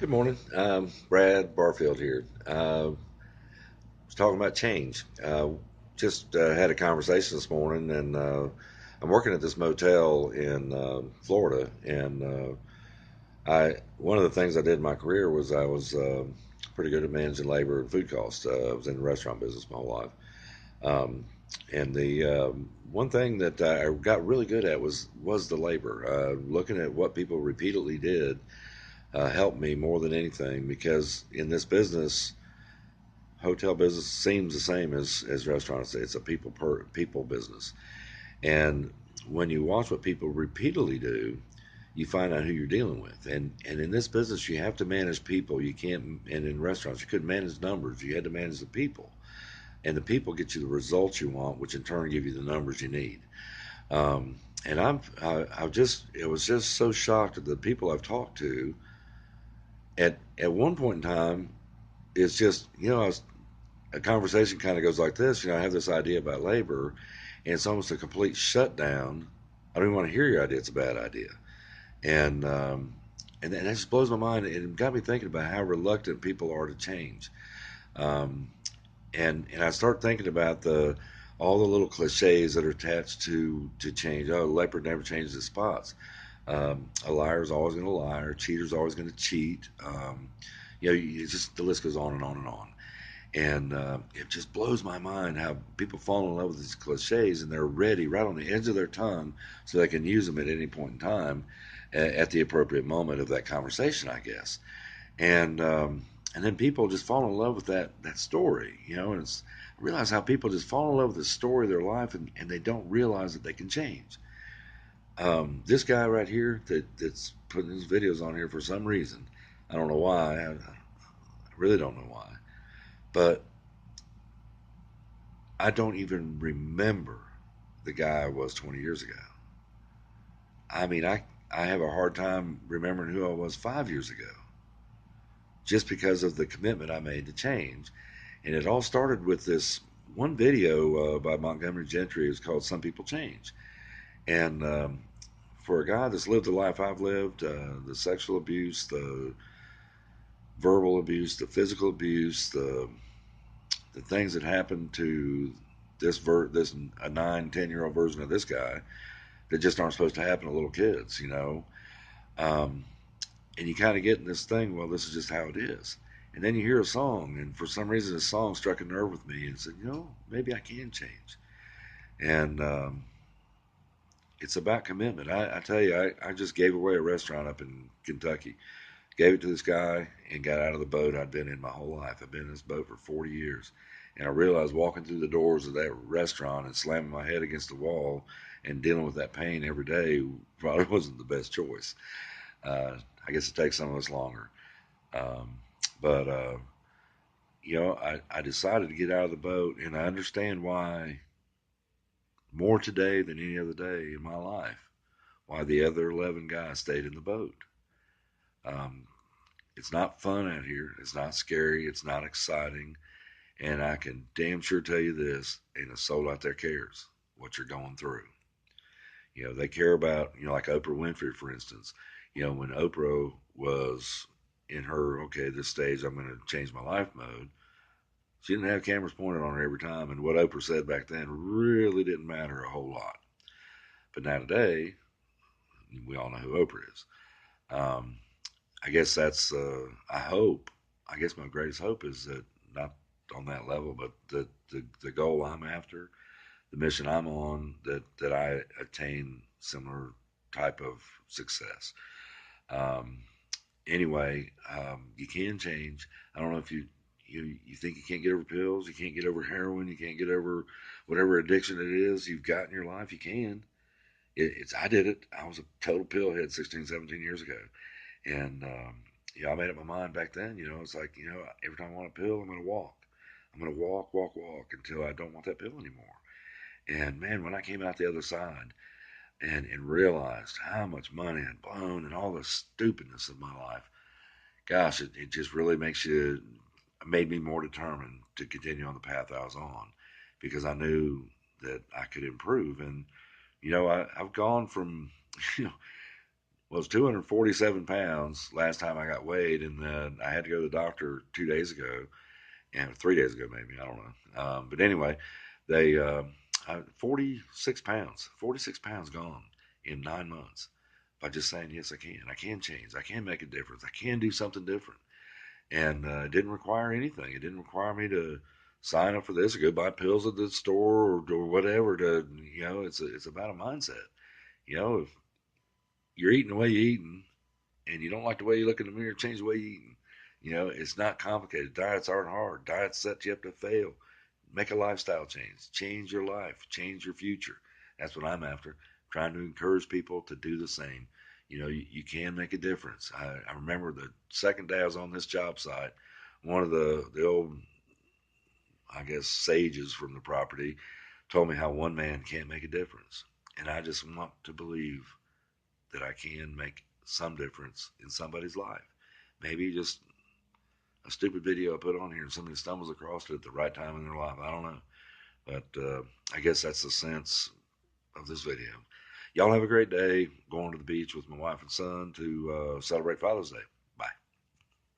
Good morning. Brad Barfield here. Was talking about change. Just had a conversation this morning, and I'm working at this motel in Florida. And I one of the things I did in my career was I was pretty good at managing labor and food costs. I was in the restaurant business my whole life. Um, and the one thing that I got really good at was the labor. Looking at what people repeatedly did helped me more than anything because in this business, hotel business seems the same as restaurants. It's a people business, and when you watch what people repeatedly do, you find out who you're dealing with. And in this business, you have to manage people. You can't. And in restaurants, you couldn't manage numbers. You had to manage the people, and the people get you the results you want, which in turn give you the numbers you need. And I just it was just so shocked at the people I've talked to. At one point in time, it's just a conversation kind of goes like this. I have this idea about labor, and it's almost a complete shutdown. I don't even want to hear your idea. It's a bad idea, and and that just blows my mind. It got me thinking about how reluctant people are to change. Um, and I start thinking about the all the little cliches that are attached to change. Oh, leopard never changes its spots. A liar is always going to lie. A cheater is always going to cheat. It's just the list goes on and on and on. And it just blows my mind how people fall in love with these cliches and they're ready right on the edge of their tongue so they can use them at any point in time at the appropriate moment of that conversation, I guess. And and then people just fall in love with that story, and I realize how people just fall in love with the story of their life and they don't realize that they can change. This guy right here that's putting his videos on here for some reason, I don't know why. I really don't know why, but I don't even remember the guy I was 20 years ago. I mean, I have a hard time remembering who I was 5 years ago just because of the commitment I made to change. And it all started with this one video by Montgomery Gentry. It was called Some People Change. And for a guy that's lived the life I've lived, the sexual abuse, the verbal abuse, the physical abuse, the things that happened to this a 9, 10 year old version of this guy that just aren't supposed to happen to little kids. Um, and you kind of get in this thing, well, this is just how it is. And then you hear a song, and for some reason, the song struck a nerve with me and said, maybe I can change. And it's about commitment. I tell you, I just gave away a restaurant up in Kentucky, gave it to this guy, and got out of the boat I'd been in my whole life. I've been in this boat for 40 years. And I realized walking through the doors of that restaurant and slamming my head against the wall and dealing with that pain every day probably wasn't the best choice. Uh, I guess it takes some of us longer. Um, but, I decided to get out of the boat, and I understand why more today than any other day in my life, why the other 11 guys stayed in the boat. Um, it's not fun out here. It's not scary. It's not exciting. And I can damn sure tell you this, ain't a soul out there cares what you're going through. They care about, like Oprah Winfrey, for instance. When Oprah was in her, okay, this stage, I'm going to change my life mode, she didn't have cameras pointed on her every time. And what Oprah said back then really didn't matter a whole lot. But now today, we all know who Oprah is. Um, I guess that's, I guess my greatest hope is that not on that level, but the goal I'm after, the mission I'm on, that I attain similar type of success. Um, anyway, you can change. I don't know if you think you can't get over pills, you can't get over heroin, you can't get over whatever addiction it is you've got in your life. You can. I did it. I was a total pillhead 16, 17 years ago, and I made up my mind back then. It's like every time I want a pill, I'm going to walk. I'm going to walk, walk, walk until I don't want that pill anymore. And man, when I came out the other side and realized how much money I'd blown and all the stupidness of my life, gosh, it just really made me more determined to continue on the path I was on because I knew that I could improve. And, I've gone from, you know, Well, it was 247 pounds last time I got weighed, and then I had to go to the doctor 2 days ago, and 3 days ago maybe, I don't know. But anyway, they 46 pounds gone in 9 months by just saying yes, I can change, I can make a difference, I can do something different, and it didn't require anything. It didn't require me to sign up for this or go buy pills at the store or whatever. It's about a mindset. If you're eating the way you're eating and you don't like the way you look in the mirror, change the way you're eating. It's not complicated. Diets aren't hard. Diets set you up to fail. Make a lifestyle change. Change your life. Change your future. That's what I'm after. Trying to encourage people to do the same. You can make a difference. I remember the second day I was on this job site, one of the old, I guess, sages from the property told me how one man can't make a difference. And I just want to believe that I can make some difference in somebody's life. Maybe just a stupid video I put on here and somebody stumbles across it at the right time in their life. I don't know. But I guess that's the sense of this video. Y'all have a great day. Going to the beach with my wife and son to celebrate Father's Day.